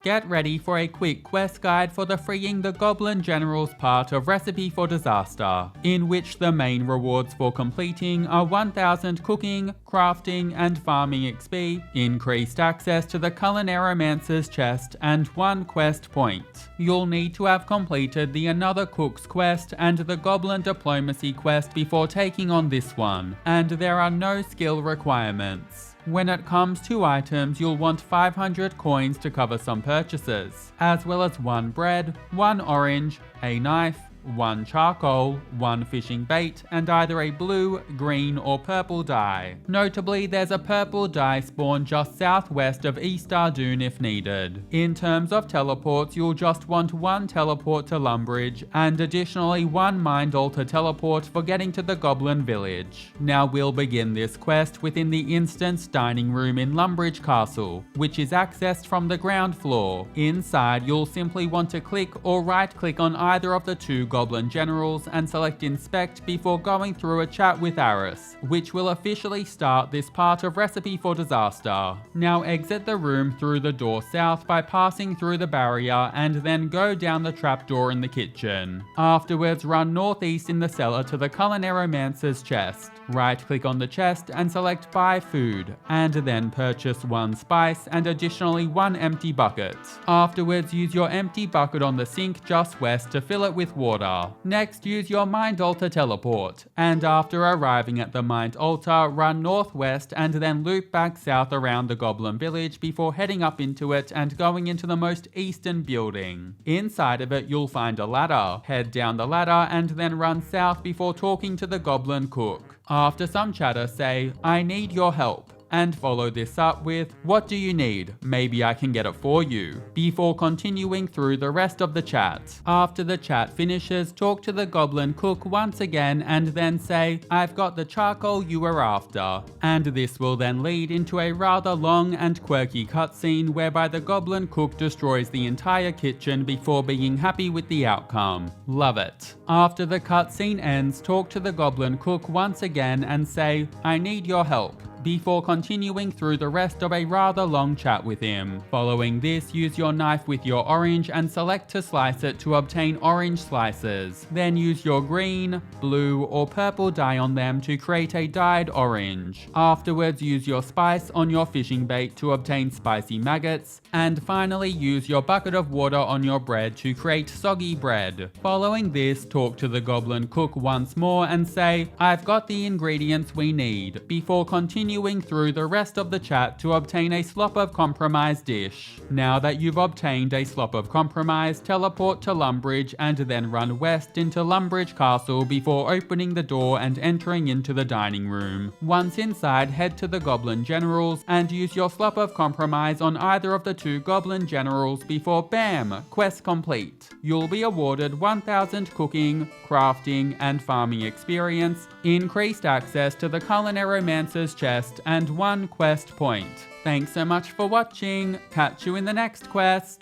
Get ready for a quick quest guide for the Freeing the Goblin Generals part of Recipe for Disaster, in which the main rewards for completing are 1000 cooking, crafting, and farming XP, increased access to the Culinaromancer's chest, and 1 quest point. You'll need to have completed the Another Cook's quest and the Goblin Diplomacy quest before taking on this one, and there are no skill requirements. When it comes to items, you'll want 500 coins to cover some purchases, as well as 1 bread, 1 orange, a knife, 1 charcoal, 1 fishing bait, and either a blue, green, or purple dye. Notably, there's a purple dye spawn just southwest of East Ardoon if needed. In terms of teleports, you'll just want 1 teleport to Lumbridge, and additionally 1 mind altar teleport for getting to the Goblin Village. Now we'll begin this quest within the instance dining room in Lumbridge Castle, which is accessed from the ground floor. Inside, you'll simply want to click or right click on either of the 2 Goblin Generals and select Inspect before going through a chat with Aris, which will officially start this part of Recipe for Disaster. Now exit the room through the door south by passing through the barrier and then go down the trapdoor in the kitchen. Afterwards, run northeast in the cellar to the Culinaromancer's chest. Right click on the chest and select Buy Food, and then purchase 1 spice and additionally 1 empty bucket. Afterwards, use your empty bucket on the sink just west to fill it with water. Next, use your Mind Altar Teleport, and after arriving at the Mind Altar, run northwest and then loop back south around the Goblin Village before heading up into it and going into the most eastern building. Inside of it, you'll find a ladder. Head down the ladder and then run south before talking to the Goblin Cook. After some chatter, say, "I need your help," and follow this up with, "What do you need? Maybe I can get it for you," before continuing through the rest of the chat. After the chat finishes, talk to the Goblin Cook once again and then say, "I've got the charcoal you were after," and this will then lead into a rather long and quirky cutscene whereby the Goblin Cook destroys the entire kitchen before being happy with the outcome. Love it. After the cutscene ends, talk to the Goblin Cook once again and say, "I need your help," before continuing through the rest of a rather long chat with him. Following this, use your knife with your orange and select to slice it to obtain orange slices. Then use your green, blue, or purple dye on them to create a dyed orange. Afterwards, use your spice on your fishing bait to obtain spicy maggots. And finally, use your bucket of water on your bread to create soggy bread. Following this, talk to the Goblin Cook once more and say, "I've got the ingredients we need," before continuing through the rest of the chat to obtain a Slop of Compromise dish. Now that you've obtained a Slop of Compromise, teleport to Lumbridge and then run west into Lumbridge Castle before opening the door and entering into the dining room. Once inside, head to the Goblin Generals and use your Slop of Compromise on either of the 2 Goblin Generals before BAM! Quest complete. You'll be awarded 1000 cooking, crafting, and farming experience, increased access to the Culinaromancer's chest, and 1 quest point. Thanks so much for watching. Catch you in the next quest.